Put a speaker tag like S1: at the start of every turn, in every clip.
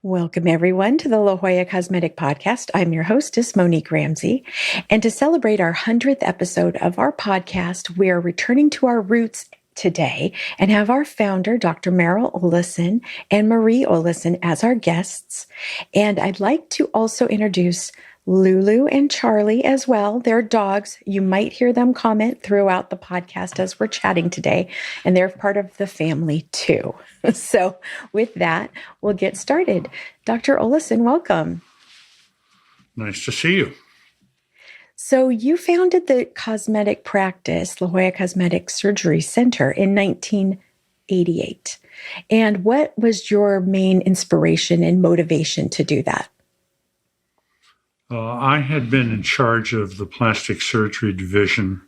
S1: Welcome, everyone, to the La Jolla Cosmetic Podcast. I'm your hostess, Monique Ramsey. And to celebrate our 100th episode of our podcast, we are returning to our roots today and have our founder, Dr. Merrel Olesen and Marie Olesen, as our guests. And I'd like to also introduce Lulu and Charlie as well. They're dogs. You might hear them comment throughout the podcast as we're chatting today, and they're part of the family too. So with that, we'll get started. Dr. Olesen, welcome.
S2: Nice to see you.
S1: So you founded the cosmetic practice, La Jolla Cosmetic Surgery Center, in 1988. And what was your main inspiration and motivation to do that?
S2: I had been in charge of the plastic surgery division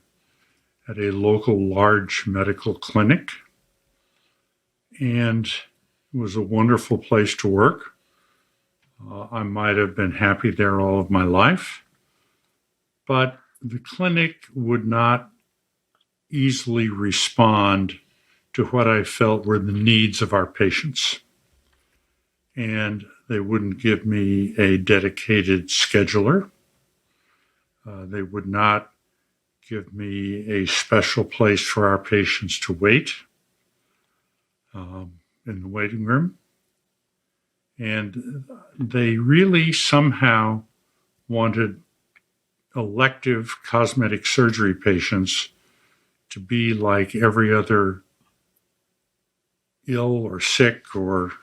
S2: at a local large medical clinic, and it was a wonderful place to work. I might have been happy there all of my life, but the clinic would not easily respond to what I felt were the needs of our patients. And they wouldn't give me a dedicated scheduler. They would not give me a special place for our patients to wait in the waiting room. And they really somehow wanted elective cosmetic surgery patients to be like every other ill or sick or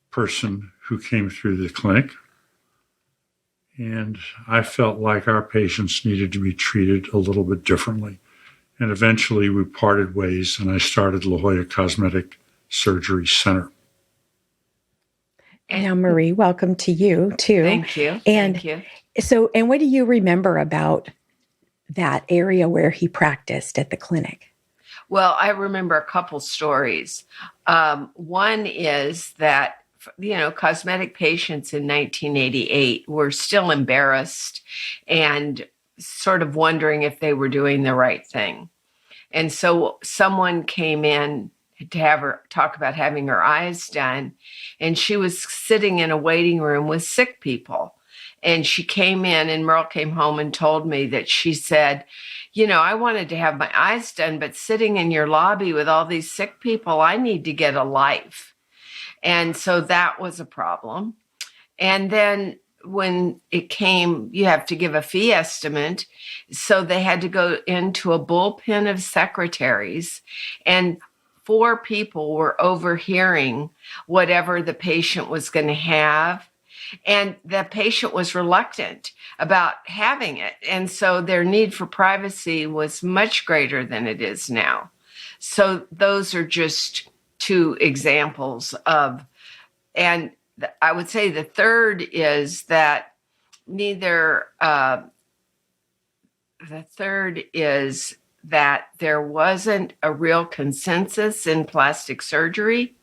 S2: person who came through the clinic. And I felt like our patients needed to be treated a little bit differently. And eventually we parted ways and I started La Jolla Cosmetic Surgery Center.
S1: And now, Marie, welcome to you too.
S3: Thank you.
S1: And
S3: Thank you.
S1: So, and what do you remember about that area where he practiced at the clinic?
S3: Well, I remember a couple stories. One is that, cosmetic patients in 1988 were still embarrassed and sort of wondering if they were doing the right thing. And so someone came in to have her talk about having her eyes done, and she was sitting in a waiting room with sick people. And she came in, and Merle came home and told me that she said, I wanted to have my eyes done, but sitting in your lobby with all these sick people, I need to get a life. And so that was a problem. And then when it came, you have to give a fee estimate. So they had to go into a bullpen of secretaries, and 4 people were overhearing whatever the patient was going to have. And the patient was reluctant about having it. And so their need for privacy was much greater than it is now. So those are just 2 examples of, and I would say the third is that there wasn't a real consensus in plastic surgery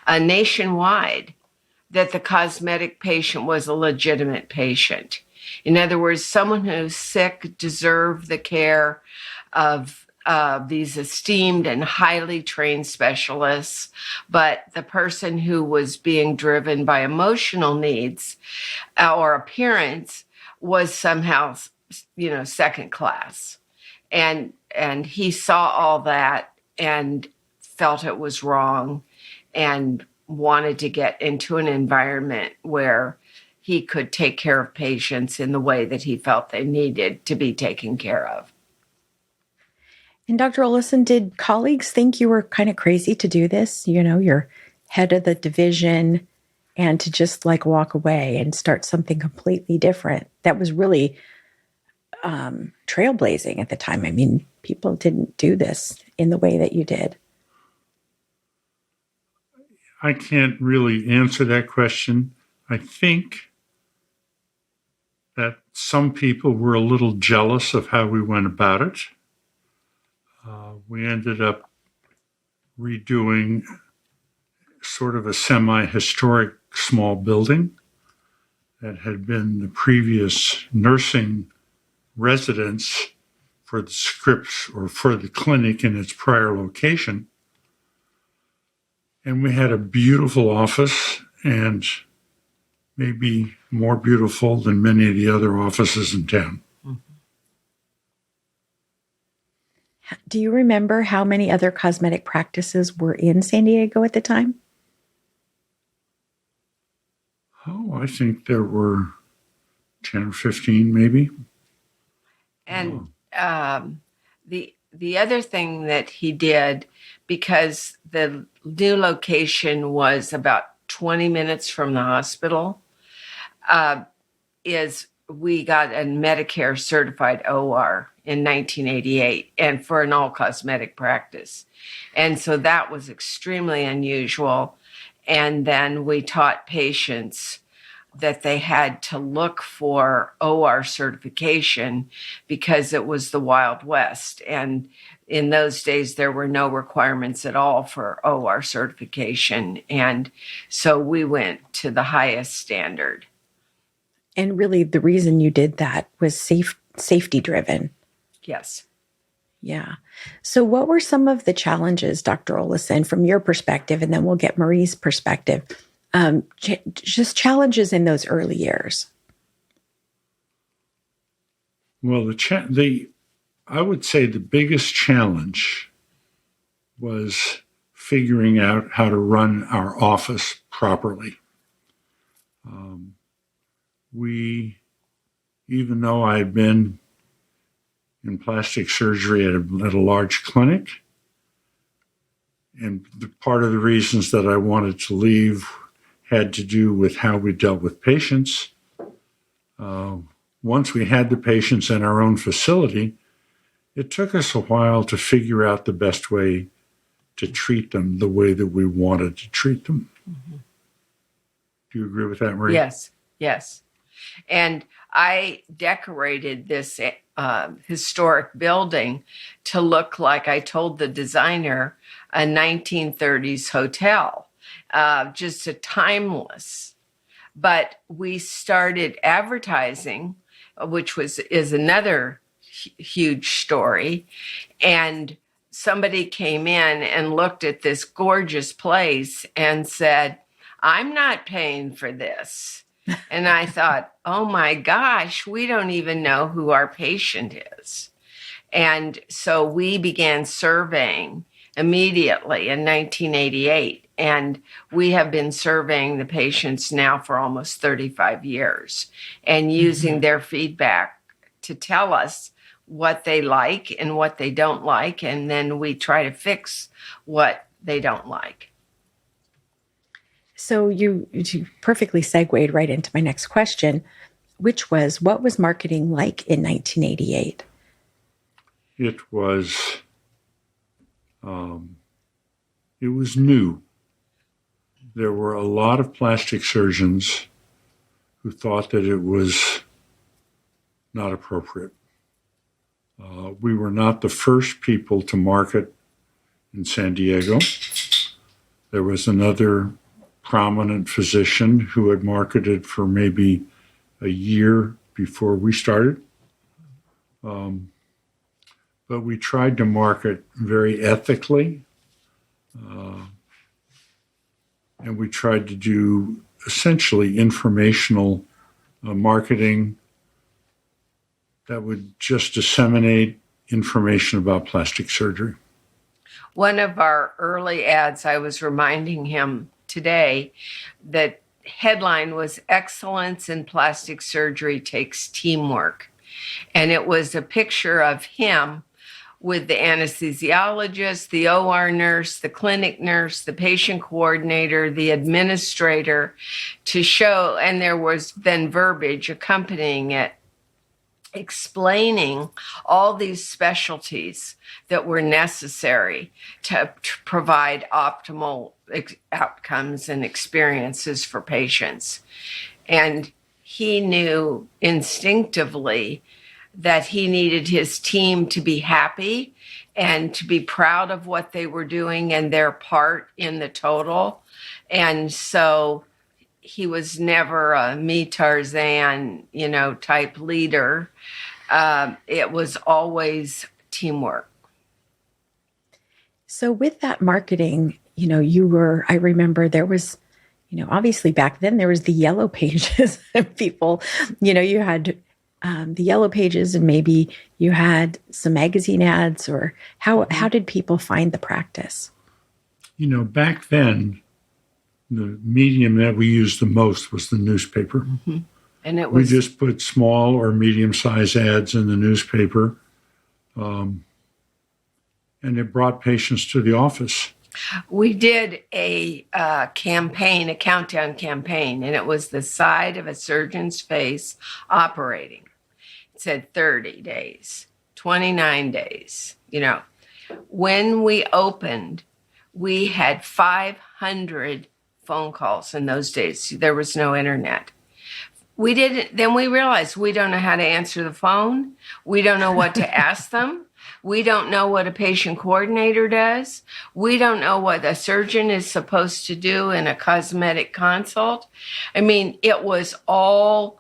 S3: nationwide that the cosmetic patient was a legitimate patient. In other words, someone who's sick deserved the care of these esteemed and highly trained specialists, but the person who was being driven by emotional needs or appearance was somehow, second class. And he saw all that and felt it was wrong and wanted to get into an environment where he could take care of patients in the way that he felt they needed to be taken care of.
S1: And Dr. Olesen, did colleagues think you were kind of crazy to do this? You're head of the division, and to just walk away and start something completely different. That was really trailblazing at the time. I mean, people didn't do this in the way that you did.
S2: I can't really answer that question. I think that some people were a little jealous of how we went about it. We ended up redoing sort of a semi-historic small building that had been the previous nursing residence for the scripts or for the clinic in its prior location. And we had a beautiful office, and maybe more beautiful than many of the other offices in town.
S1: Do you remember how many other cosmetic practices were in San Diego at the time?
S2: Oh, I think there were 10 or 15 maybe.
S3: And the other thing that he did, because the new location was about 20 minutes from the hospital, is we got a Medicare certified OR in 1988, and for an all cosmetic practice. And so that was extremely unusual. And then we taught patients that they had to look for OR certification because it was the Wild West. And in those days, there were no requirements at all for OR certification. And so we went to the highest standard.
S1: And really, the reason you did that was safety driven.
S3: Yes.
S1: Yeah. So what were some of the challenges, Dr. Olesen, from your perspective, and then we'll get Marie's perspective, just challenges in those early years?
S2: Well, I would say the biggest challenge was figuring out how to run our office properly. Even though I had been in plastic surgery at a large clinic, and part of the reasons that I wanted to leave had to do with how we dealt with patients. Once we had the patients in our own facility, it took us a while to figure out the best way to treat them the way that we wanted to treat them. Mm-hmm. Do you agree with that, Marie?
S3: Yes, yes. And I decorated this historic building to look like, I told the designer, a 1930s hotel, just a timeless. But we started advertising, which is another huge story. And somebody came in and looked at this gorgeous place and said, "I'm not paying for this." And I thought, oh my gosh, we don't even know who our patient is. And so we began surveying immediately in 1988. And we have been surveying the patients now for almost 35 years and using their feedback to tell us what they like and what they don't like. And then we try to fix what they don't like.
S1: So you perfectly segued right into my next question, which was, what was marketing like in 1988?
S2: It was new. There were a lot of plastic surgeons who thought that it was not appropriate. We were not the first people to market in San Diego. There was another prominent physician who had marketed for maybe a year before we started. But we tried to market very ethically. And we tried to do essentially informational marketing that would just disseminate information about plastic surgery.
S3: One of our early ads, I was reminding him today, that headline was "Excellence in Plastic Surgery Takes Teamwork." And it was a picture of him with the anesthesiologist, the OR nurse, the clinic nurse, the patient coordinator, the administrator, to show, and there was then verbiage accompanying it, explaining all these specialties that were necessary to provide optimal outcomes and experiences for patients. And he knew instinctively that he needed his team to be happy and to be proud of what they were doing and their part in the total. And so he was never a me Tarzan, type leader. It was always teamwork.
S1: So with that marketing, I remember there was, obviously back then there was the yellow pages of people, you had the yellow pages and maybe you had some magazine ads or how did people find the practice?
S2: Back then, the medium that we used the most was the newspaper.
S3: Mm-hmm. And we
S2: just put small or medium-sized ads in the newspaper, and it brought patients to the office.
S3: We did a campaign, a countdown campaign, and it was the side of a surgeon's face operating. It said 30 days, 29 days. When we opened, we had 500 phone calls in those days. There was no internet. Then we realized we don't know how to answer the phone. We don't know what to ask them. We don't know what a patient coordinator does. We don't know what a surgeon is supposed to do in a cosmetic consult. I mean, it was all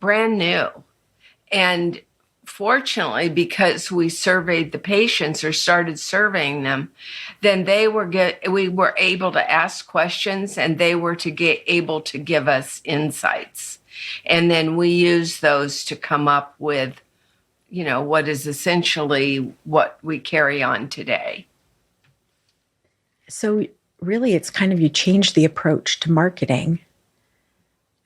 S3: brand new. And fortunately, because we surveyed the patients or started surveying them, then we were able to ask questions and they were able to give us insights. And then we use those to come up with, what is essentially what we carry on today.
S1: So really, it's kind of you change the approach to marketing.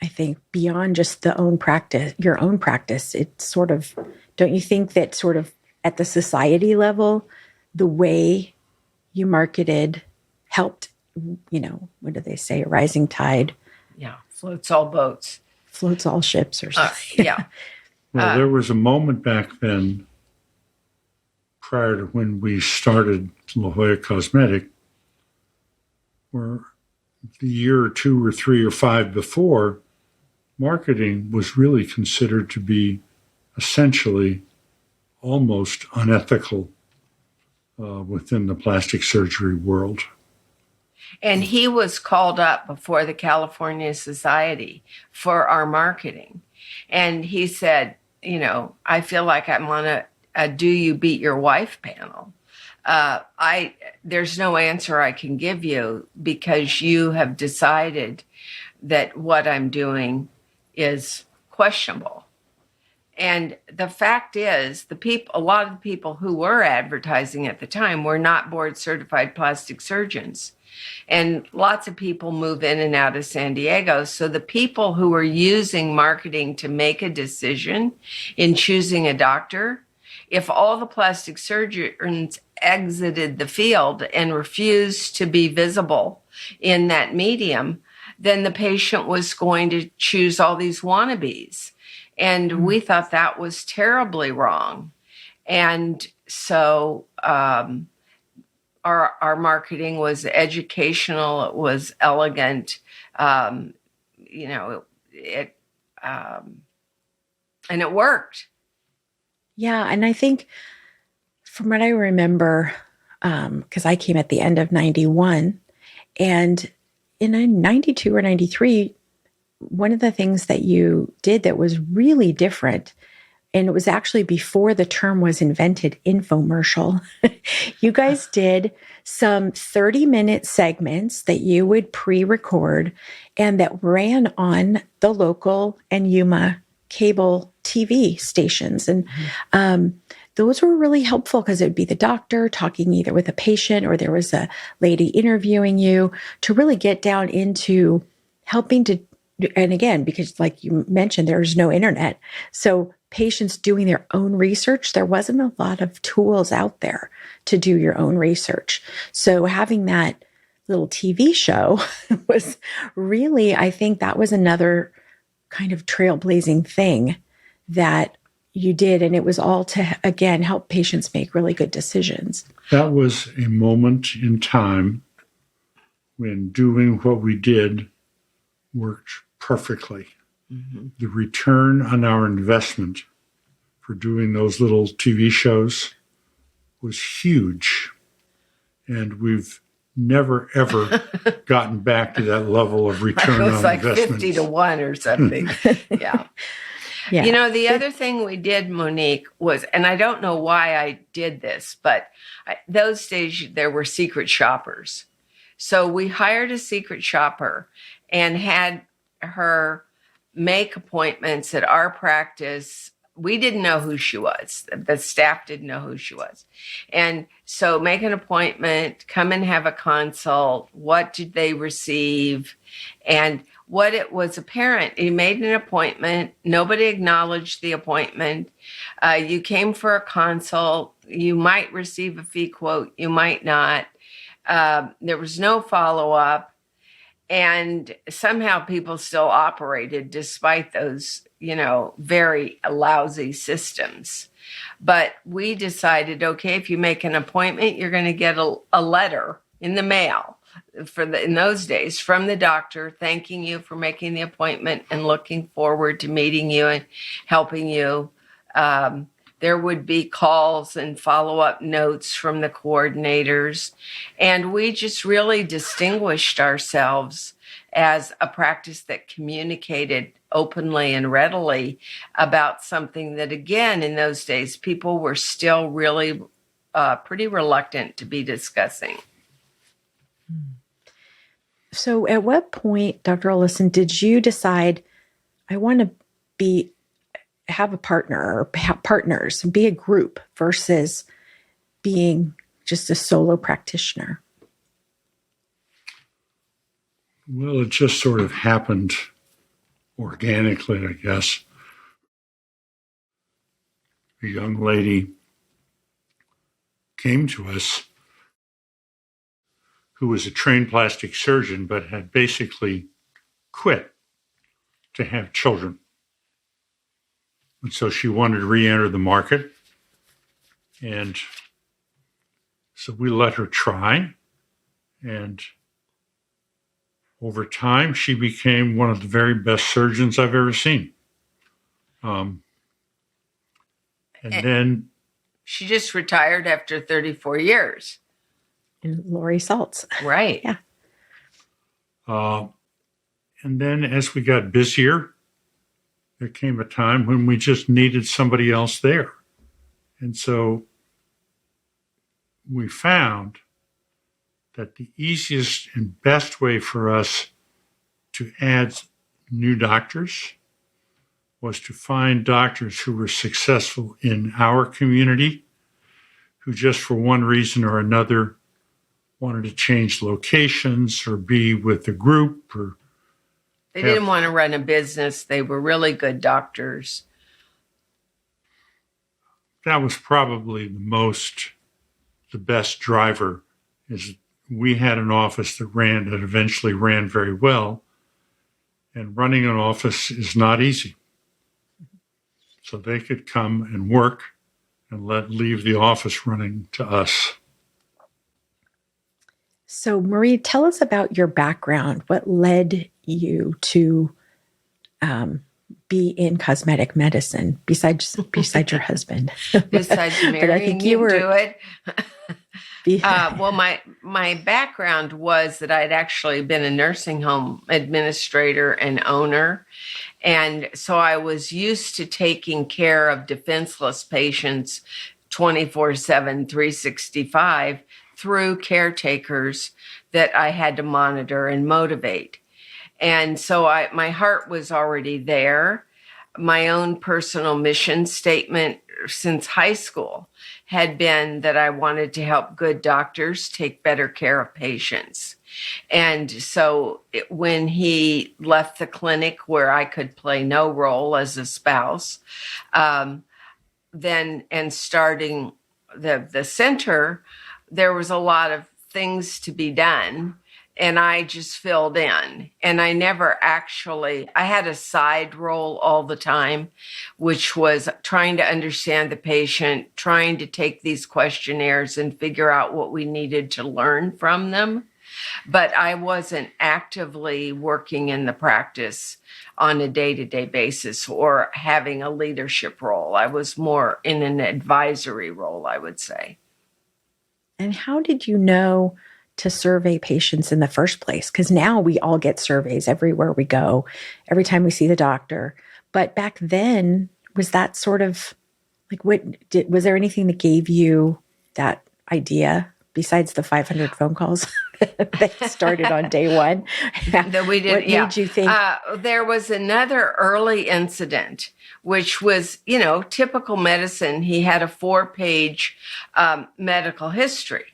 S1: I think beyond just your own practice, it's sort of, don't you think that sort of at the society level, the way you marketed helped, what do they say? A rising tide.
S3: Yeah. Floats all boats.
S1: Floats all ships or something.
S3: Yeah.
S2: Well, there was a moment back then, prior to when we started La Jolla Cosmetic, where the year or 2 or 3 or 5 before, marketing was really considered to be essentially almost unethical within the plastic surgery world.
S3: And he was called up before the California Society for our marketing. And he said, I feel like I'm on a Do You Beat Your Wife panel. There's no answer I can give you because you have decided that what I'm doing is questionable. And the fact is, a lot of the people who were advertising at the time were not board certified plastic surgeons. And lots of people move in and out of San Diego. So the people who were using marketing to make a decision in choosing a doctor, if all the plastic surgeons exited the field and refused to be visible in that medium, then the patient was going to choose all these wannabes. And we thought that was terribly wrong. And so our marketing was educational, it was elegant, and it worked.
S1: Yeah, and I think from what I remember, because I came at the end of 91, and in 92 or 93, one of the things that you did that was really different, and it was actually before the term was invented, infomercial. You guys did some 30-minute segments that you would pre-record and that ran on the local and Yuma cable TV stations. And those were really helpful because it would be the doctor talking either with a patient or there was a lady interviewing you to really get down into helping to, and again, because like you mentioned, there's no internet. So patients doing their own research, there wasn't a lot of tools out there to do your own research. So having that little TV show was really, I think that was another kind of trailblazing thing that you did. And it was all to, again, help patients make really good decisions.
S2: That was a moment in time when doing what we did worked perfectly. Mm-hmm. The return on our investment for doing those little TV shows was huge. And we've never, ever gotten back to that level of return on investment. It was like
S3: 50 to 1 or something. Yeah. Yeah. The other thing we did, Monique, was, and I don't know why I did this, but those days there were secret shoppers. So we hired a secret shopper and had her make appointments at our practice. We didn't know who she was. The staff didn't know who she was. And so make an appointment, come and have a consult. What did they receive? And what it was apparent, you made an appointment. Nobody acknowledged the appointment. You came for a consult. You might receive a fee quote. You might not. There was no follow-up. And somehow people still operated despite those, very lousy systems. But we decided, okay, if you make an appointment, you're going to get a letter in the mail in those days from the doctor thanking you for making the appointment and looking forward to meeting you and helping you. There would be calls and follow-up notes from the coordinators. And we just really distinguished ourselves as a practice that communicated openly and readily about something that, again, in those days, people were still really pretty reluctant to be discussing.
S1: So at what point, Dr. Olesen, did you decide, I want to have a partner or partners, be a group versus being just a solo practitioner?
S2: Well, it just sort of happened organically, I guess. A young lady came to us who was a trained plastic surgeon, but had basically quit to have children. And so she wanted to re-enter the market. And so we let her try. And over time, she became one of the very best surgeons I've ever seen. And then
S3: she just retired after 34 years.
S1: And Lori Saltz.
S3: Right.
S1: Yeah.
S2: And then as we got busier, there came a time when we just needed somebody else there. And so we found that the easiest and best way for us to add new doctors was to find doctors who were successful in our community, who just for one reason or another wanted to change locations or be with a group. Or
S3: they didn't want to run a business. They were really good doctors.
S2: That was probably the best driver, is we had an office that eventually ran very well. And running an office is not easy. So they could come and work and leave the office running to us.
S1: So, Marie, tell us about your background. What led you to be in cosmetic medicine besides your husband?
S3: Besides marrying,
S1: but I think you were
S3: do it. Well, my background was that I'd actually been a nursing home administrator and owner. And so I was used to taking care of defenseless patients 24/7, 365 through caretakers that I had to monitor and motivate. And so my heart was already there. My own personal mission statement since high school had been that I wanted to help good doctors take better care of patients. And so when he left the clinic where I could play no role as a spouse, then and starting the center, there was a lot of things to be done. And I just filled in. And I had a side role all the time, which was trying to understand the patient, trying to take these questionnaires and figure out what we needed to learn from them. But I wasn't actively working in the practice on a day-to-day basis or having a leadership role. I was more in an advisory role, I would say.
S1: And how did you know to survey patients in the first place? Because now we all get surveys everywhere we go, every time we see the doctor. But back then, was that sort of like, was there anything that gave you that idea besides the 500 phone calls that started on day one?
S3: That we did.
S1: What made you think?
S3: There was another early incident, which was, typical medicine. He had a 4-page medical history.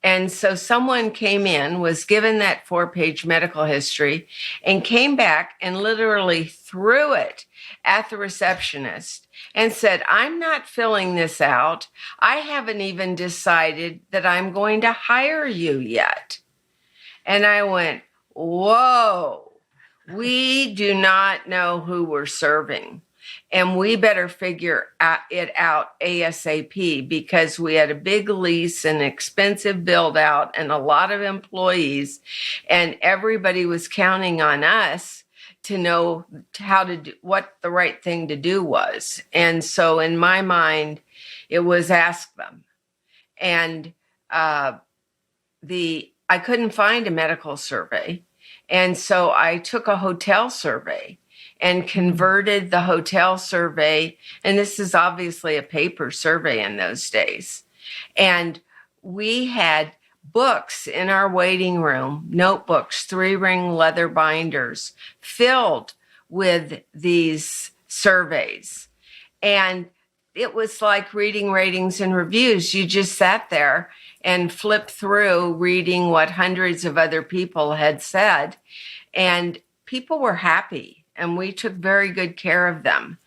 S3: And so someone came in, was given that 4-page medical history, and came back and literally threw it at the receptionist and said, "I'm not filling this out. I haven't even decided that I'm going to hire you yet." And I went, whoa, we do not know who we're serving. And we better figure it out ASAP, because we had a big lease and expensive build out and a lot of employees, and everybody was counting on us to know how to do what the right thing to do was. And so in my mind, it was ask them. And I couldn't find a medical survey. And so I took a hotel survey and converted the hotel survey. And this is obviously a paper survey in those days. And we had books in our waiting room, notebooks, 3-ring leather binders filled with these surveys. And it was like reading ratings and reviews. You just sat there and flipped through reading what hundreds of other people had said. And people were happy, and we took very good care of them.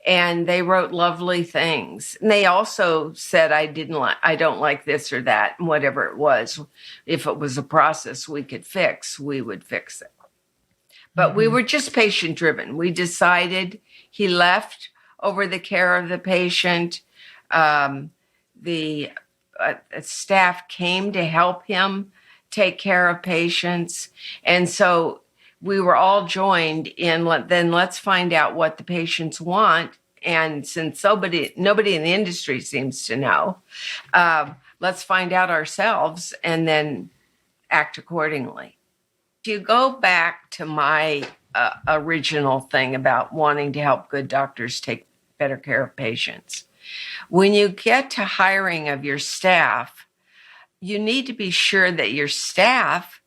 S3: And they wrote lovely things. And they also said, I don't like this or that, and whatever it was. If it was a process we could fix, we would fix it. But we were just patient driven. We decided he left over the care of the patient. The staff came to help him take care of patients. And so we were all joined in, then let's find out what the patients want. And since nobody in the industry seems to know, let's find out ourselves and then act accordingly. If you go back to my original thing about wanting to help good doctors take better care of patients, when you get to hiring of your staff, you need to be sure that your staff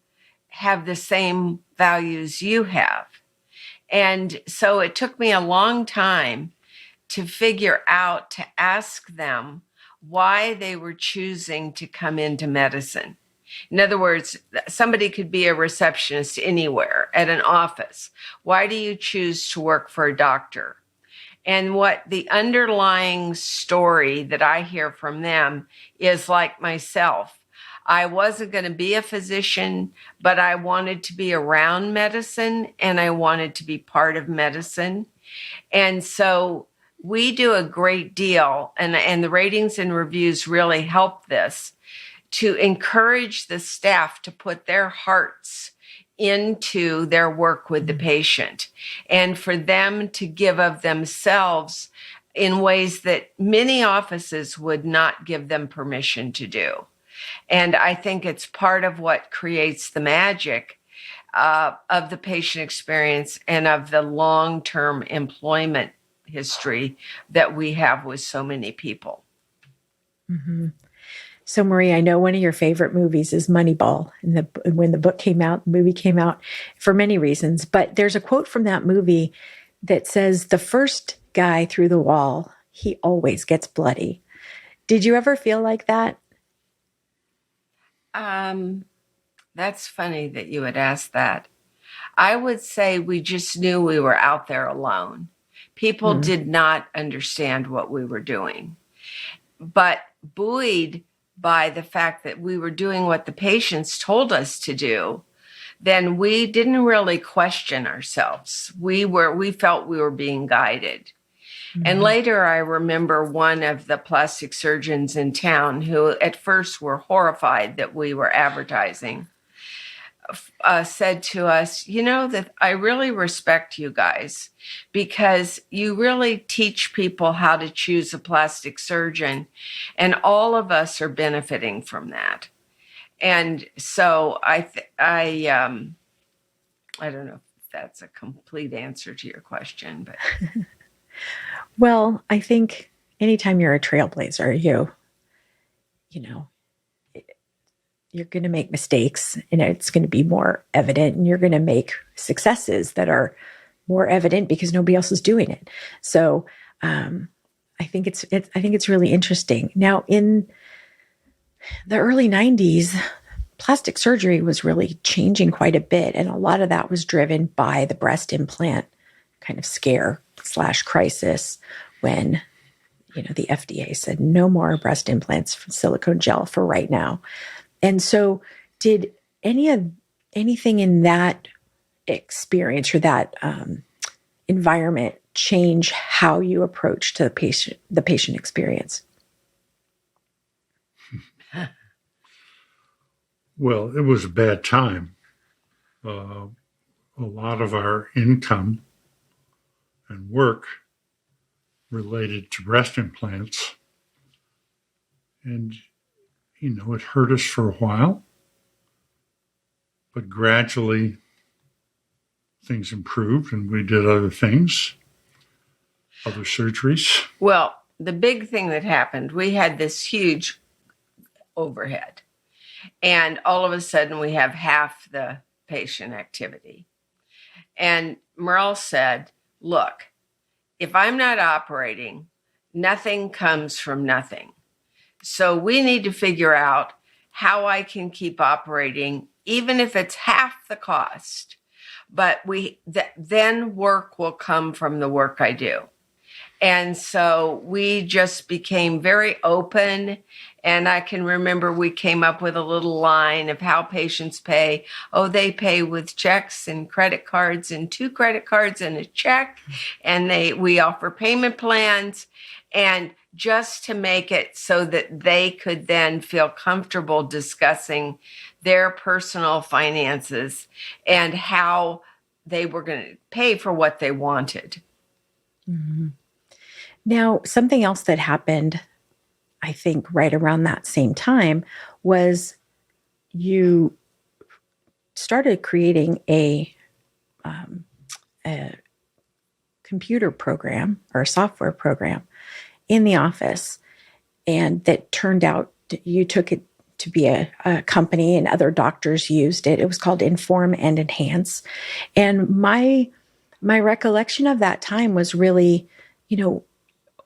S3: have the same values you have. And so it took me a long time to figure out, to ask them why they were choosing to come into medicine. In other words, somebody could be a receptionist anywhere at an office. Why do you choose to work for a doctor? And what the underlying story that I hear from them is, like myself, I wasn't going to be a physician, but I wanted to be around medicine and I wanted to be part of medicine. And so we do a great deal, and the ratings and reviews really help this, to encourage the staff to put their hearts into their work with the patient, and for them to give of themselves in ways that many offices would not give them permission to do. And I think it's part of what creates the magic of the patient experience and of the long-term employment history that we have with so many people.
S1: Mm-hmm. So, Marie, I know one of your favorite movies is Moneyball. And when the book came out, the movie came out for many reasons. But there's a quote from that movie that says, "The first guy through the wall, he always gets bloody." Did you ever feel like that?
S3: That's funny that you would ask that. I would say we just knew we were out there alone. People did not understand what we were doing, but buoyed by the fact that we were doing what the patients told us to do, then we didn't really question ourselves. We felt we were being guided. And later I remember one of the plastic surgeons in town, who at first were horrified that we were advertising, said to us, that I really respect you guys, because you really teach people how to choose a plastic surgeon, and all of us are benefiting from that. And so I don't know if that's a complete answer to your question, but
S1: Well, I think anytime you're a trailblazer, you're going to make mistakes, and it's going to be more evident, and you're going to make successes that are more evident because nobody else is doing it. So I think it's really interesting. Now, in the early 90s, plastic surgery was really changing quite a bit, and a lot of that was driven by the breast implant kind of scare / crisis when the FDA said no more breast implants from silicone gel for right now. And so did anything in that experience or that environment change how you approach to the patient experience?
S2: Well, it was a bad time. A lot of our income and work related to breast implants. And, it hurt us for a while, but gradually things improved and we did other things, other surgeries.
S3: Well, the big thing that happened, we had this huge overhead, and all of a sudden we have half the patient activity. And Merrel said, look, if I'm not operating, nothing comes from nothing. So we need to figure out how I can keep operating, even if it's half the cost. But then work will come from the work I do. And so we just became very open. And I can remember we came up with a little line of how patients pay. Oh, they pay with checks and credit cards, and 2 credit cards and a check. And we offer payment plans, and just to make it so that they could then feel comfortable discussing their personal finances and how they were going to pay for what they wanted.
S1: Mm-hmm. Now, something else that happened, I think, right around that same time was you started creating a computer program or a software program in the office, and that turned out you took it to be a company, and other doctors used it. It was called Inform and Enhance. And my recollection of that time was really,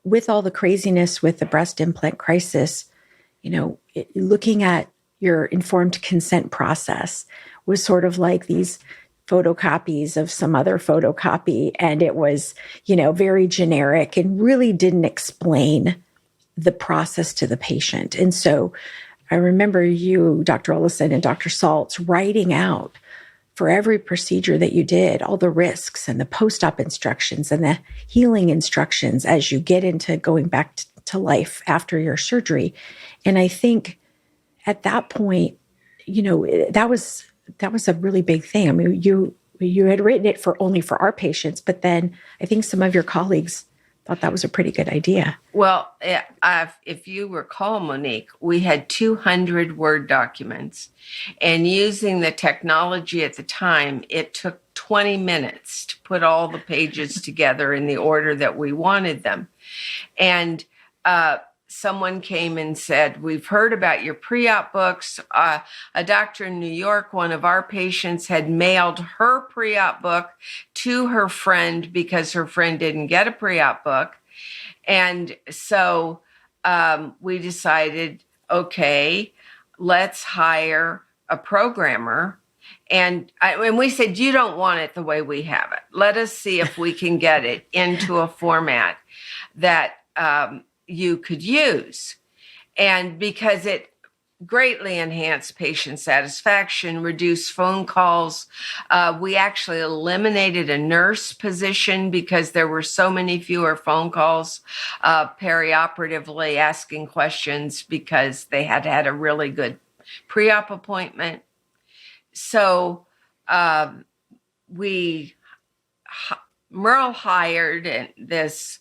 S1: with all the craziness with the breast implant crisis, looking at your informed consent process was sort of like these photocopies of some other photocopy. And it was, very generic and really didn't explain the process to the patient. And so I remember you, Dr. Olesen and Dr. Saltz, writing out for every procedure that you did, all the risks and the post-op instructions and the healing instructions as you get into going back to life after your surgery. And I think at that point, that was a really big thing. I mean, you had written it only for our patients, but then I think some of your colleagues thought that was a pretty good idea.
S3: Well, if you recall, Monique, we had 200 Word documents, and using the technology at the time, it took 20 minutes to put all the pages together in the order that we wanted them. And someone came and said, we've heard about your pre-op books. A doctor in New York, one of our patients, had mailed her pre-op book to her friend because her friend didn't get a pre-op book. And so we decided, okay, let's hire a programmer. And we said, you don't want it the way we have it. Let us see if we can get it into a format that you could use. And because it greatly enhanced patient satisfaction, reduced phone calls. We actually eliminated a nurse position because there were so many fewer phone calls perioperatively asking questions because they had had a really good pre-op appointment. So Merrel hired this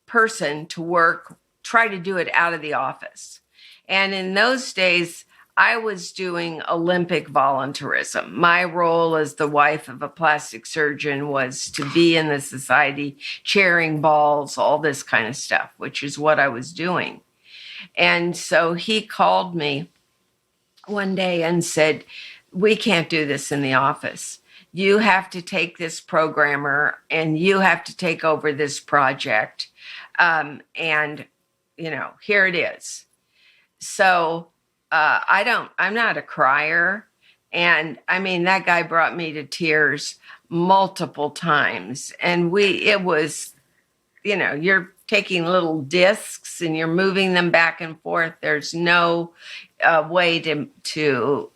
S3: person to try to do it out of the office. And in those days, I was doing Olympic volunteerism. My role as the wife of a plastic surgeon was to be in the society, chairing balls, all this kind of stuff, which is what I was doing. And so he called me one day and said, we can't do this in the office. You have to take this programmer and you have to take over this project. And, here it is. So I'm not a crier. And I mean, that guy brought me to tears multiple times. And it was, you're taking little discs and you're moving them back and forth. There's no way to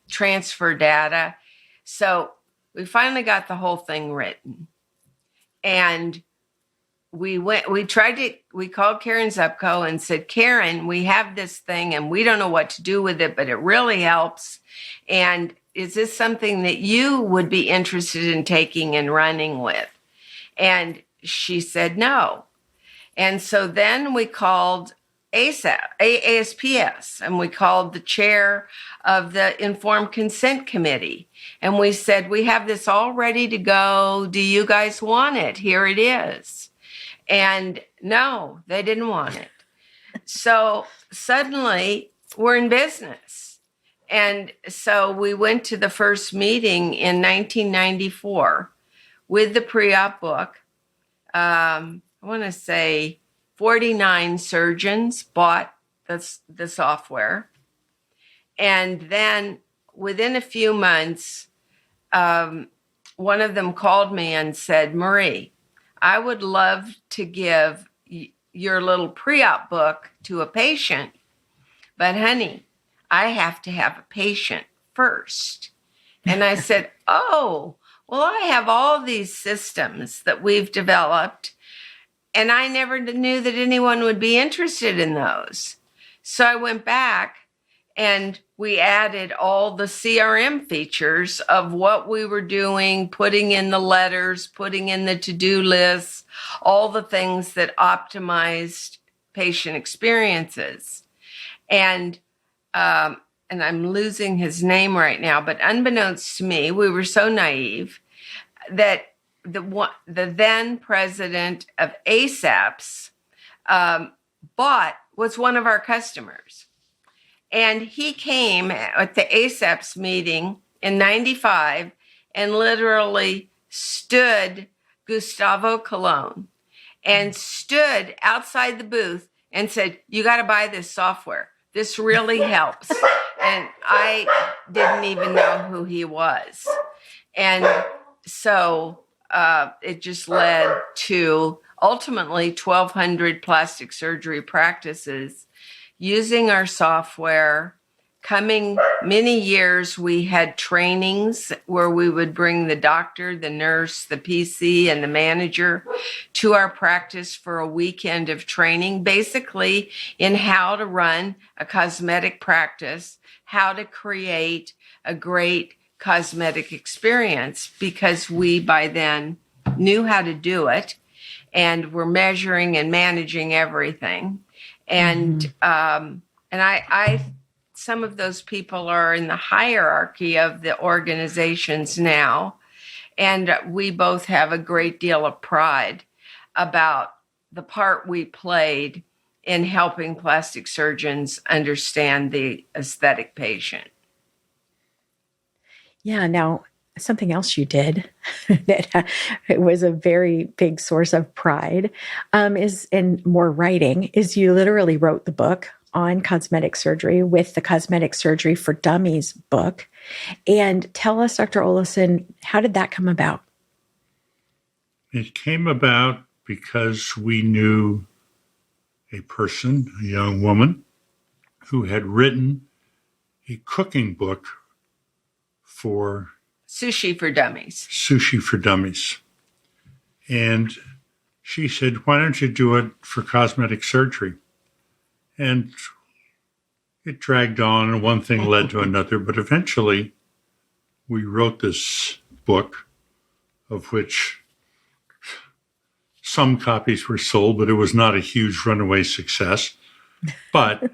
S3: transfer data. So we finally got the whole thing written. And we called Karen Zupko and said, Karen, we have this thing and we don't know what to do with it, but it really helps. And is this something that you would be interested in taking and running with? And she said no. And so then we called ASPS, and we called the chair of the Informed Consent Committee. And we said, we have this all ready to go. Do you guys want it? Here it is. And no, they didn't want it. So suddenly we're in business. And so we went to the first meeting in 1994 with the pre-op book. I want to say 49 surgeons bought the software. And then within a few months, one of them called me and said, Marie, I would love to give your little pre-op book to a patient, but honey, I have to have a patient first. And I said, oh, well, I have all these systems that we've developed, and I never knew that anyone would be interested in those. So I went back and we added all the CRM features of what we were doing, putting in the letters, putting in the to-do lists, all the things that optimized patient experiences. And I'm losing his name right now, but unbeknownst to me, we were so naive that the then president of ASAPS was one of our customers. And he came at the ASAPS meeting in 95 and literally stood Gustavo Colon and stood outside the booth and said, you got to buy this software. This really helps. And I didn't even know who he was. And so it just led to ultimately 1,200 plastic surgery practices using our software. Coming many years, we had trainings where we would bring the doctor, the nurse, the PC, and the manager to our practice for a weekend of training, basically in how to run a cosmetic practice, how to create a great cosmetic experience, because we by then knew how to do it and were measuring and managing everything. And I some of those people are in the hierarchy of the organizations now, and we both have a great deal of pride about the part we played in helping plastic surgeons understand the aesthetic patient.
S1: Yeah. Now, something else you did that it was a very big source of pride is, and more writing, is you literally wrote the book on cosmetic surgery with the Cosmetic Surgery for Dummies book. And tell us, Dr. Olesen, how did that come about?
S2: It came about because we knew a person, a young woman, who had written a cooking book for
S3: Sushi for Dummies.
S2: Sushi for Dummies. And she said, why don't you do it for cosmetic surgery? And it dragged on, and one thing led to another. But eventually, we wrote this book, of which some copies were sold, but it was not a huge runaway success. But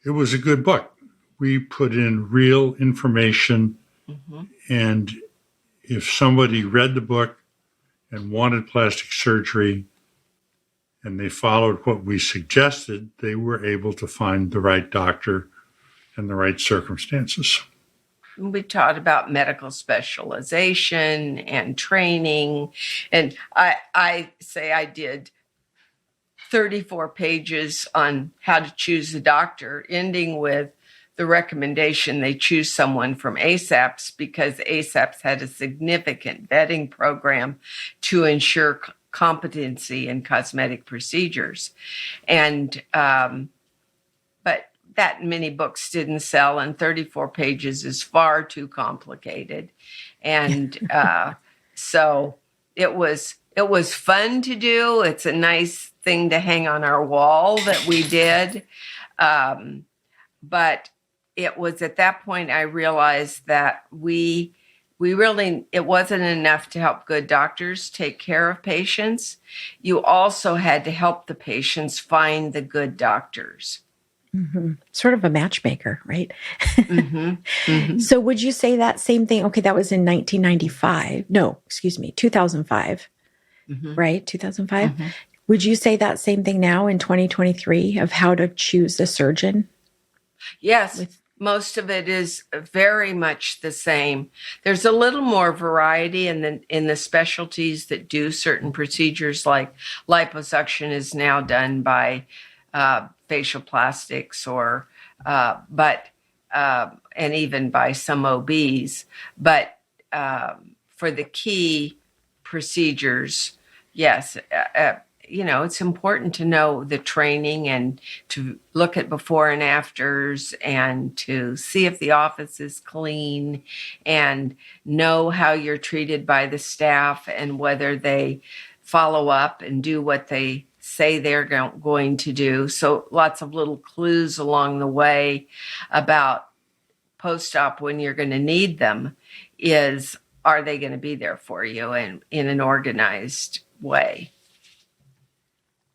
S2: it was a good book. We put in real information. And if somebody read the book and wanted plastic surgery and they followed what we suggested, they were able to find the right doctor in the right circumstances.
S3: We taught about medical specialization and training. And I say I did 34 pages on how to choose a doctor, ending with the recommendation they choose someone from ASAPS, because ASAPS had a significant vetting program to ensure competency in cosmetic procedures. And, but that many books didn't sell, and 34 pages is far too complicated. And so it was fun to do. It's a nice thing to hang on our wall that we did. But it was at that point I realized that we really, it wasn't enough to help good doctors take care of patients. You also had to help the patients find the good doctors.
S1: Mm-hmm. Sort of a matchmaker, right?
S3: Mm-hmm. Mm-hmm.
S1: So would you say that same thing? Okay, that was in 1995. No, excuse me, 2005,
S3: Mm-hmm.
S1: right? 2005.
S3: Mm-hmm.
S1: Would you say that same thing now in 2023 of how to choose a surgeon?
S3: Yes, most of it is very much the same. There's a little more variety in the specialties that do certain procedures, like liposuction is now done by facial plastics, or and even by some OBs. But for the key procedures, yes, it's important to know the training and to look at before and afters and to see if the office is clean and know how you're treated by the staff and whether they follow up and do what they say they're going to do. So lots of little clues along the way about post-op when you're going to need them is, are they going to be there for you and in an organized way?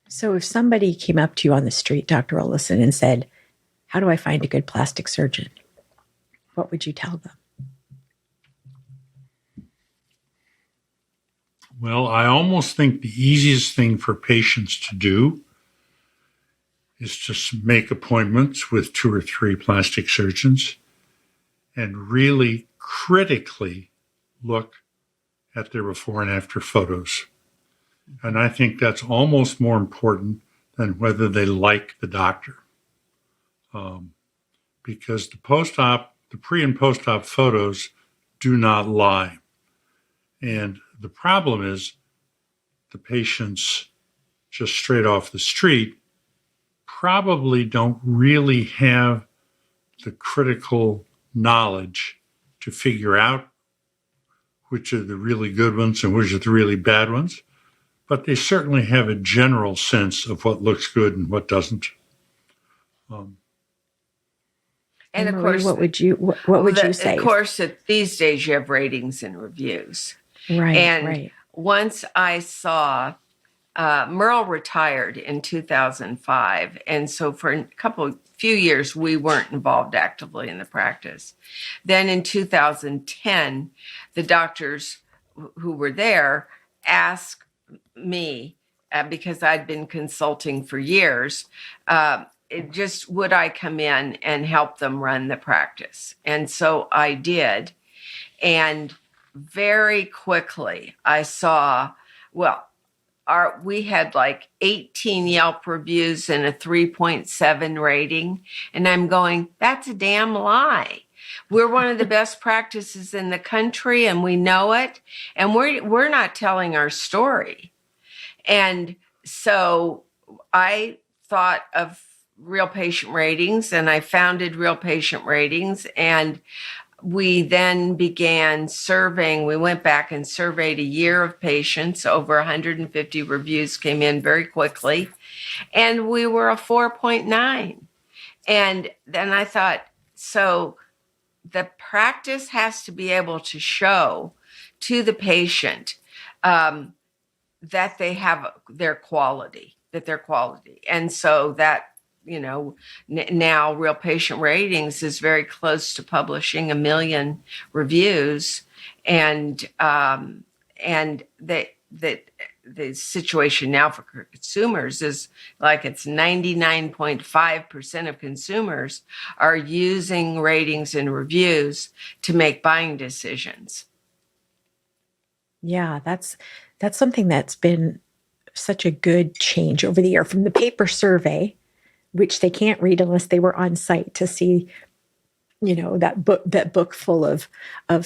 S1: So if somebody came up to you on the street, Dr. Olesen, and said, how do I find a good plastic surgeon? What would you tell them?
S2: Well, I almost think the easiest thing for patients to do is to make appointments with 2 or 3 plastic surgeons and really critically look at their before and after photos. And I think that's almost more important than whether they like the doctor. Because the pre and post-op photos do not lie. And the problem is the patients just straight off the street probably don't really have the critical knowledge to figure out which are the really good ones and which are the really bad ones. But they certainly have a general sense of what looks good and what doesn't.
S3: And of
S1: Marie,
S3: course,
S1: what would you say?
S3: Of course, these days you have ratings and reviews.
S1: Right,
S3: and
S1: right.
S3: Once I saw, Merrel retired in 2005, and so for a few years we weren't involved actively in the practice. Then in 2010, the doctors who were there asked me, because I'd been consulting for years, would I come in and help them run the practice? And so I did. And very quickly I saw, we had like 18 Yelp reviews and a 3.7 rating. And I'm going, that's a damn lie. We're one of the best practices in the country and we know it. And we're not telling our story. And so I thought of Real Patient Ratings, and I founded Real Patient Ratings, and we then began surveying. We went back and surveyed a year of patients. Over 150 reviews came in very quickly, and we were a 4.9. And then I thought, so the practice has to be able to show to the patient that they have their quality. And so that, now Real Patient Ratings is very close to publishing 1 million reviews, and that the situation now for consumers is like it's 99.5% of consumers are using ratings and reviews to make buying decisions.
S1: Yeah, that's something that's been such a good change over the year from the paper survey, which they can't read unless they were on site to see, that book full of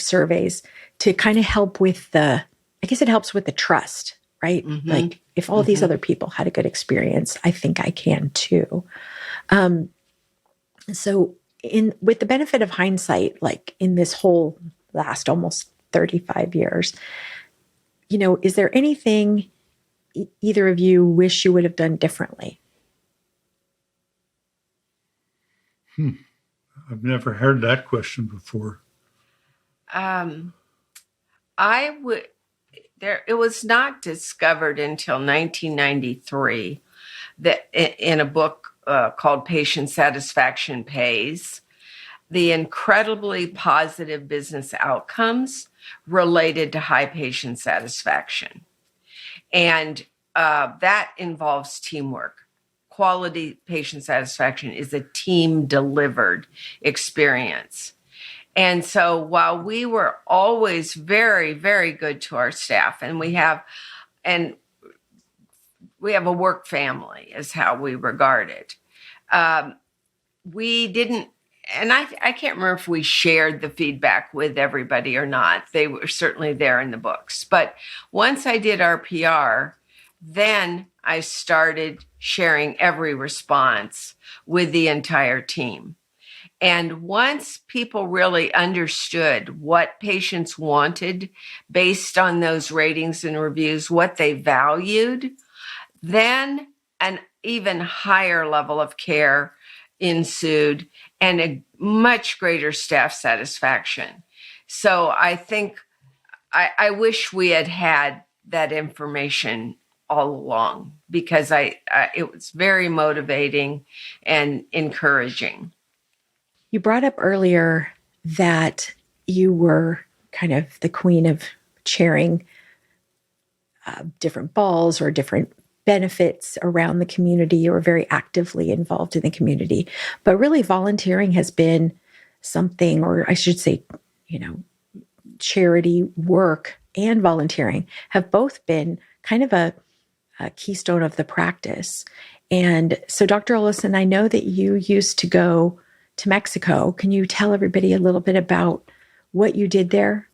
S1: surveys, to kind of help with I guess it helps with the trust, right?
S3: Mm-hmm.
S1: Like if all these other people had a good experience, I think I can too. So with the benefit of hindsight, like in this whole last almost 35 years, is there anything either of you wish you would have done differently?
S2: I've never heard that question before.
S3: It was not discovered until 1993 that in a book called Patient Satisfaction Pays, the incredibly positive business outcomes related to high patient satisfaction. And that involves teamwork. Quality patient satisfaction is a team delivered experience. And so while we were always very, very good to our staff, and we have a work family is how we regard it. We didn't, and I can't remember if we shared the feedback with everybody or not. They were certainly there in the books. But once I did our PR, then I started sharing every response with the entire team. And once people really understood what patients wanted based on those ratings and reviews, what they valued, then an even higher level of care ensued and a much greater staff satisfaction. So I think I wish we had that information all along, because it was very motivating and encouraging.
S1: You brought up earlier that you were kind of the queen of chairing different balls or different benefits around the community. You were very actively involved in the community. But really, volunteering has been something, or I should say, charity work and volunteering have both been kind of a keystone of the practice. And so, Dr. Olesen, I know that you used to go to Mexico. Can you tell everybody a little bit about what you did there?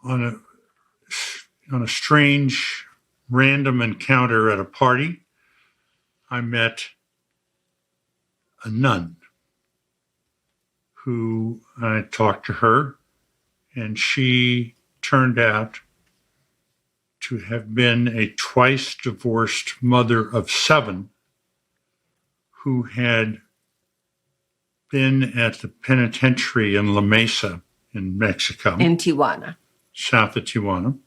S2: On a strange, random encounter at a party, I met a nun who I talked to her, and she turned out to have been a twice divorced mother of 7 who had been at the penitentiary in La Mesa in Mexico.
S3: In Tijuana.
S2: South of Tijuana.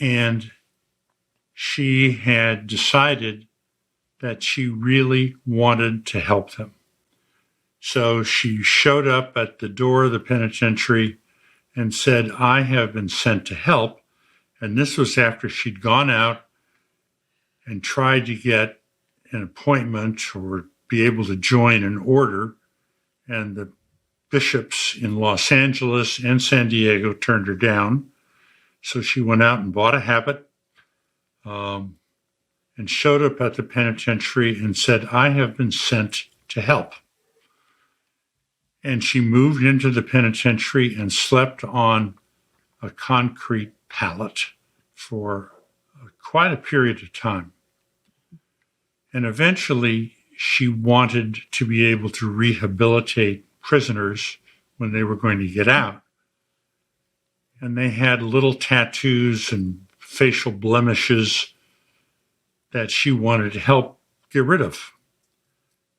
S2: And she had decided that she really wanted to help them. So she showed up at the door of the penitentiary and said, "I have been sent to help." And this was after she'd gone out and tried to get an appointment or be able to join an order. And the bishops in Los Angeles and San Diego turned her down. So she went out and bought a habit and showed up at the penitentiary and said, "I have been sent to help." And she moved into the penitentiary and slept on a concrete pallet for quite a period of time. And eventually she wanted to be able to rehabilitate prisoners when they were going to get out. And they had little tattoos and facial blemishes that she wanted to help get rid of.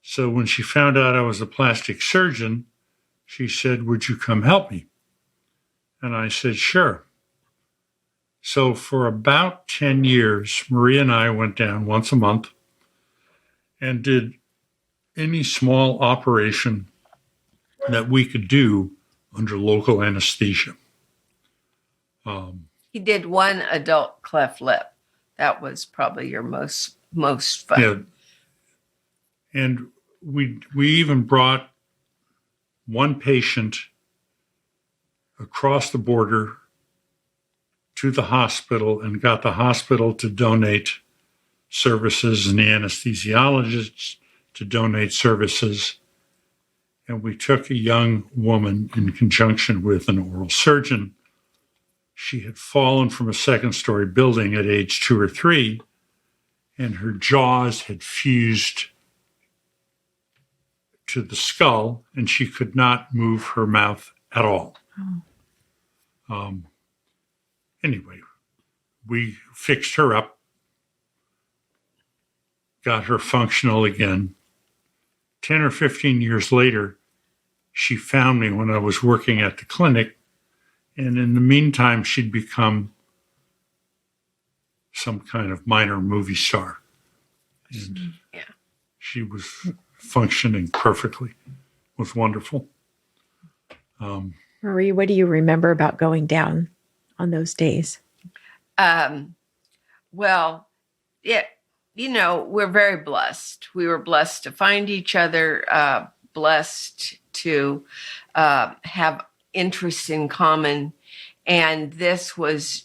S2: So when she found out I was a plastic surgeon, she said, "Would you come help me?" And I said, "Sure." So for about 10 years, Maria and I went down once a month and did any small operation that we could do under local anesthesia.
S3: He did one adult cleft lip. That was probably your most fun.
S2: Yeah. And we even brought one patient across the border to the hospital and got the hospital to donate services and the anesthesiologists to donate services. And we took a young woman in conjunction with an oral surgeon. She had fallen from a second-story building at age 2 or 3, and her jaws had fused to the skull, and she could not move her mouth at all. Anyway, we fixed her up, got her functional again. 10 or 15 years later, she found me when I was working at the clinic, and in the meantime, she'd become some kind of minor movie star. And she was functioning perfectly. It was wonderful.
S1: Marie, what do you remember about going down on those days?
S3: Well, yeah, we're very blessed. We were blessed to find each other, blessed to have interests in common. And this was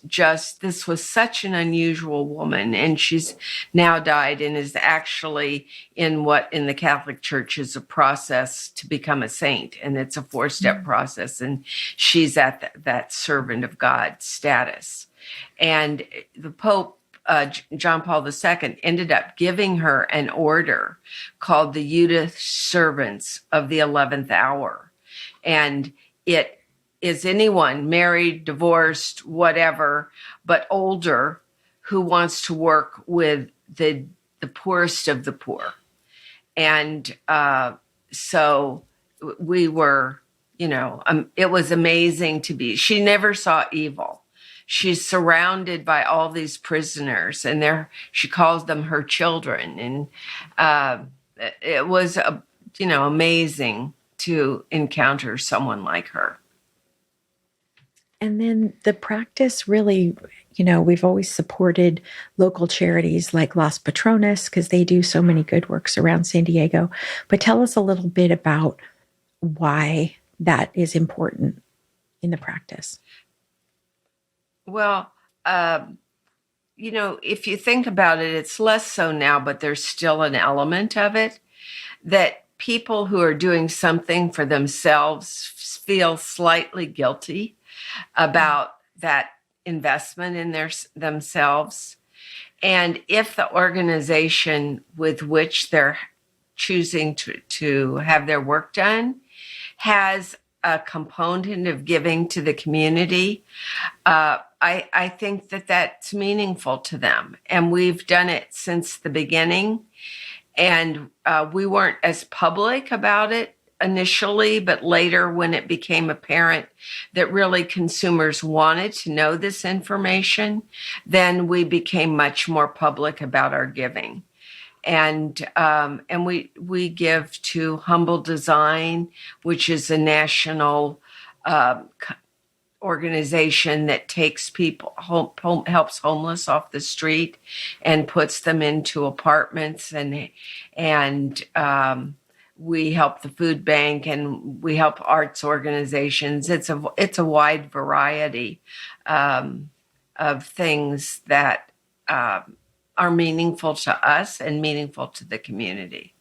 S3: such an unusual woman. And she's now died and is actually in what in the Catholic Church is a process to become a saint. And it's a 4-step process. And she's at that servant of God status. And the Pope, John Paul II, ended up giving her an order called the Youth Servants of the 11th Hour. And it is anyone married, divorced, whatever, but older who wants to work with the poorest of the poor. And so we were, it was amazing to be. She never saw evil. She's surrounded by all these prisoners, and she calls them her children. And it was, amazing to encounter someone like her.
S1: And then the practice really, we've always supported local charities like Las Patronas because they do so many good works around San Diego. But tell us a little bit about why that is important in the practice.
S3: Well, if you think about it, it's less so now, but there's still an element of it that people who are doing something for themselves feel slightly guilty about that investment in themselves. And if the organization with which they're choosing to have their work done has a component of giving to the community, I think that's meaningful to them. And we've done it since the beginning. And we weren't as public about it initially, but later when it became apparent that really consumers wanted to know this information, then we became much more public about our giving. And we give to Humble Design, which is a national organization that takes people helps homeless off the street and puts them into apartments, and we help the food bank, and we help arts organizations. It's a wide variety of things that are meaningful to us and meaningful to the community.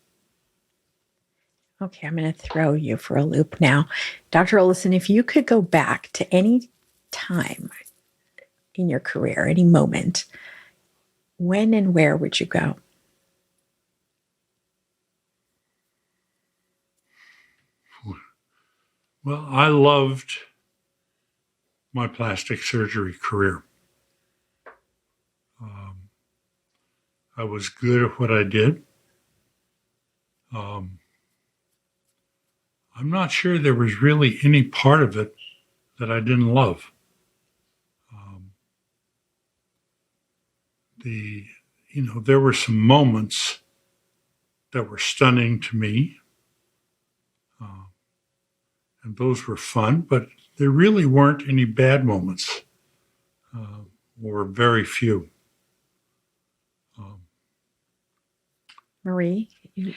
S1: Okay, I'm going to throw you for a loop now. Dr. Olesen, if you could go back to any time in your career, any moment, when and where would you go?
S2: Well, I loved my plastic surgery career. I was good at what I did. I'm not sure there was really any part of it that I didn't love. There were some moments that were stunning to me, and those were fun, but there really weren't any bad moments. were very few.
S1: Marie, do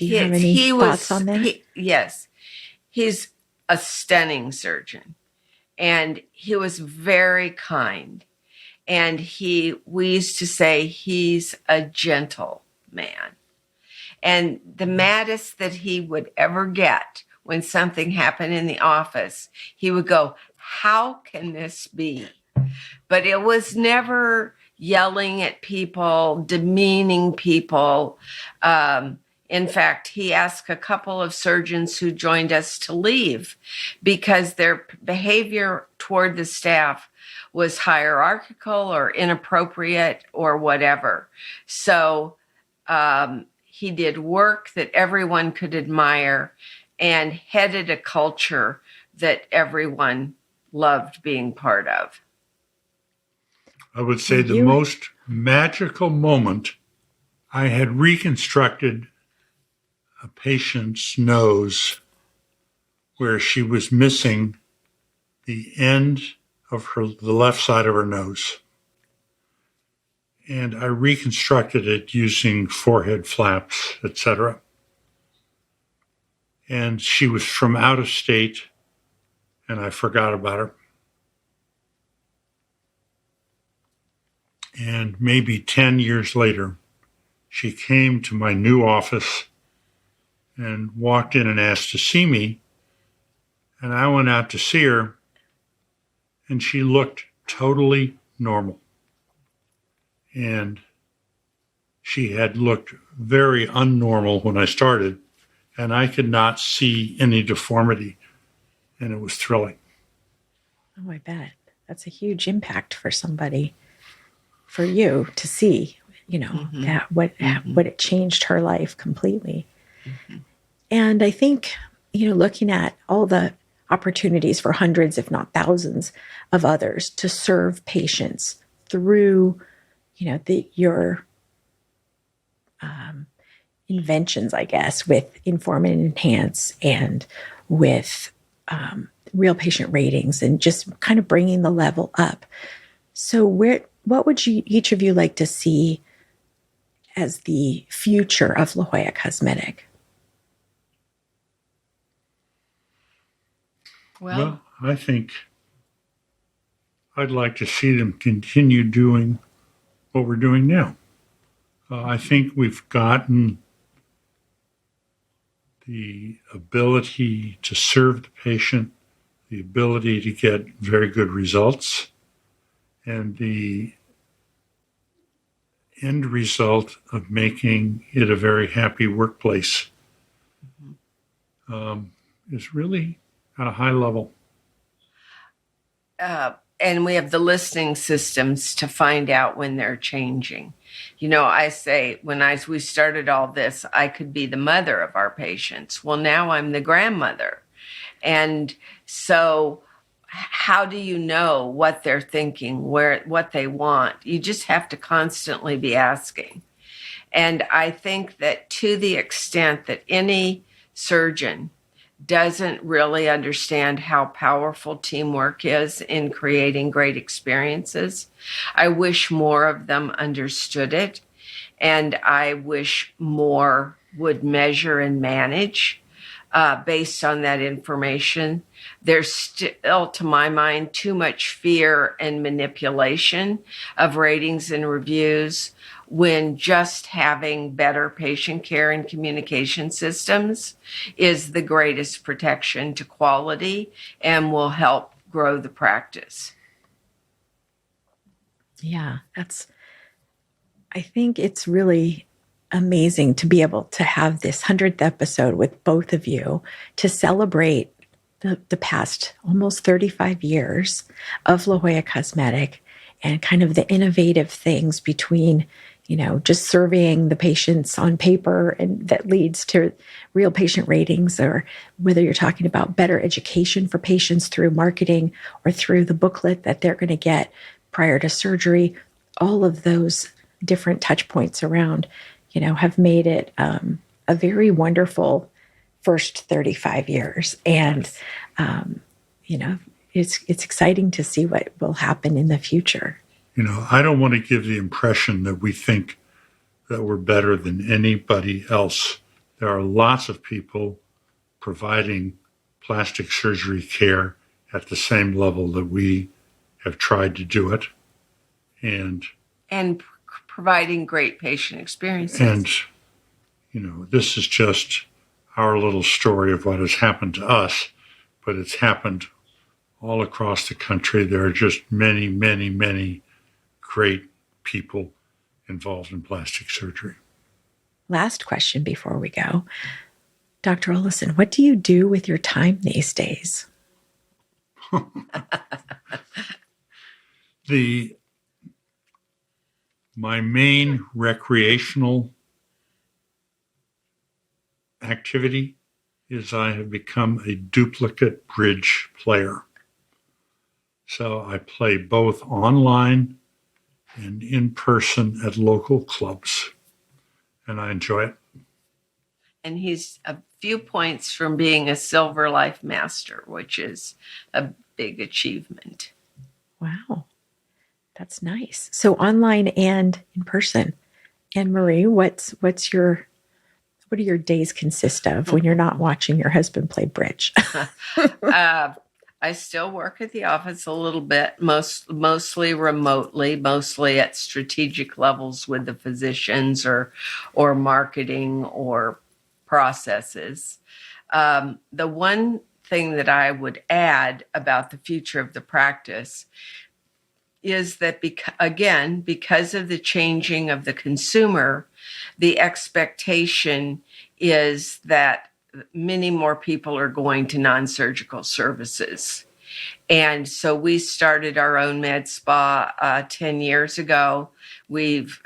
S1: you have any thoughts on that?
S3: Yes. He's a stunning surgeon, and he was very kind. And we used to say he's a gentle man. And the maddest that he would ever get when something happened in the office, he would go, "How can this be?" But it was never yelling at people, demeaning people. In fact, he asked a couple of surgeons who joined us to leave because their behavior toward the staff was hierarchical or inappropriate or whatever. So he did work that everyone could admire and headed a culture that everyone loved being part of.
S2: I would say the most magical moment, I had reconstructed a patient's nose where she was missing the end of the left side of her nose. And I reconstructed it using forehead flaps, etc. And she was from out of state, and I forgot about her. And maybe 10 years later, she came to my new office and walked in and asked to see me. And I went out to see her, and she looked totally normal. And she had looked very unnormal when I started, and I could not see any deformity, and it was thrilling.
S1: Oh, I bet. That's a huge impact for somebody, for you to see, that what it changed her life completely. Mm-hmm. And I think, looking at all the opportunities for hundreds, if not thousands of others to serve patients through, your inventions, I guess, with Inform and Enhance and with real patient ratings and just kind of bringing the level up. So what would each of you like to see as the future of La Jolla Cosmetic?
S2: Well, I think I'd like to see them continue doing what we're doing now. I think we've gotten the ability to serve the patient, the ability to get very good results, and the end result of making it a very happy workplace is really at a high level.
S3: And we have the listening systems to find out when they're changing. I say when we started all this, I could be the mother of our patients. Well, now I'm the grandmother. And so how do you know what they're thinking, what they want? You just have to constantly be asking. And I think that to the extent that any surgeon doesn't really understand how powerful teamwork is in creating great experiences, I wish more of them understood it. And I wish more would measure and manage based on that information. There's still, to my mind, too much fear and manipulation of ratings and reviews when just having better patient care and communication systems is the greatest protection to quality and will help grow the practice.
S1: Yeah, I think it's really amazing to be able to have this 100th episode with both of you to celebrate the past almost 35 years of La Jolla Cosmetic and kind of the innovative things between, just surveying the patients on paper and that leads to real patient ratings, or whether you're talking about better education for patients through marketing or through the booklet that they're going to get prior to surgery. All of those different touch points around, have made it a very wonderful first 35 years. And, it's exciting to see what will happen in the future.
S2: I don't want to give the impression that we think that we're better than anybody else. There are lots of people providing plastic surgery care at the same level that we have tried to do it. And
S3: providing great patient experiences.
S2: And, this is just our little story of what has happened to us, but it's happened all across the country. There are just many, many, many great people involved in plastic surgery.
S1: Last question before we go. Dr. Olesen, what do you do with your time these days?
S2: My main recreational activity is I have become a duplicate bridge player. So I play both online and in person at local clubs, and I enjoy it.
S3: And he's a few points from being a Silver Life Master, which is a big achievement.
S1: Wow, that's nice. So online and in person. And Marie, what do your days consist of when you're not watching your husband play bridge?
S3: I still work at the office a little bit, mostly remotely, mostly at strategic levels with the physicians or marketing or processes. The one thing that I would add about the future of the practice is that, because of the changing of the consumer, the expectation is that many more people are going to non-surgical services. And so we started our own med spa 10 years ago. We've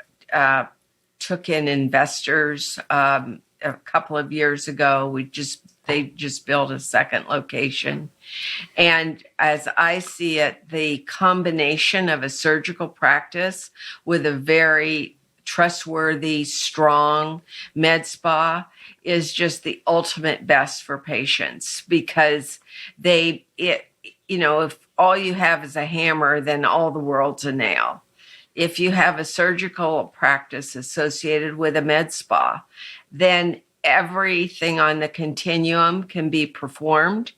S3: took in investors a couple of years ago. They just built a second location. And as I see it, the combination of a surgical practice with a very trustworthy, strong med spa is just the ultimate best for patients, because if all you have is a hammer, then all the world's a nail. If you have a surgical practice associated with a med spa, then everything on the continuum can be performed.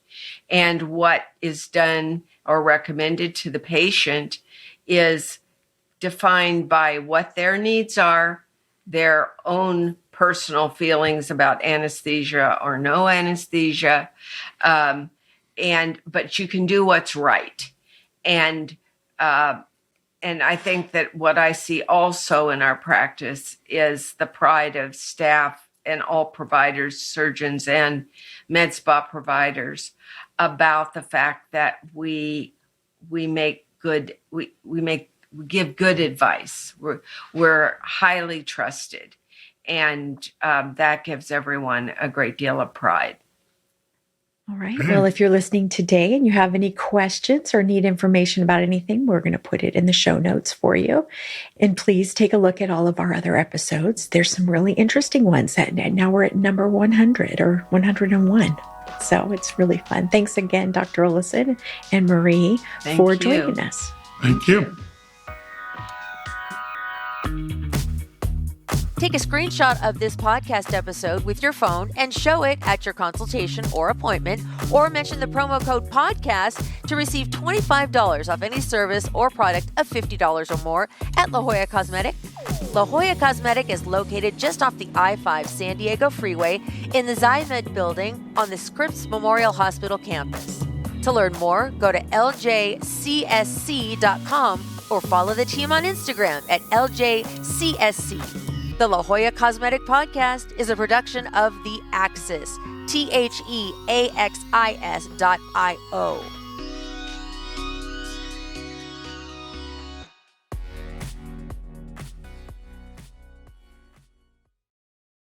S3: And what is done or recommended to the patient is defined by what their needs are, their own personal feelings about anesthesia or no anesthesia. But you can do what's right. And I think that what I see also in our practice is the pride of staff and all providers, surgeons and med spa providers, about the fact that we give good advice. We're highly trusted, and that gives everyone a great deal of pride.
S1: All right. Well, if you're listening today and you have any questions or need information about anything, we're going to put it in the show notes for you. And please take a look at all of our other episodes. There's some really interesting ones. And now we're at number 100 or 101. So it's really fun. Thanks again, Dr. Olesen and Marie, for joining us.
S2: Thank you.
S4: Take a screenshot of this podcast episode with your phone and show it at your consultation or appointment, or mention the promo code podcast to receive $25 off any service or product of $50 or more at La Jolla Cosmetic. La Jolla Cosmetic is located just off the I-5 San Diego freeway in the Zymed building on the Scripps Memorial Hospital campus. To learn more, go to ljcsc.com or follow the team on Instagram at ljcsc. The La Jolla Cosmetic Podcast is a production of The Axis, TheAxis.io.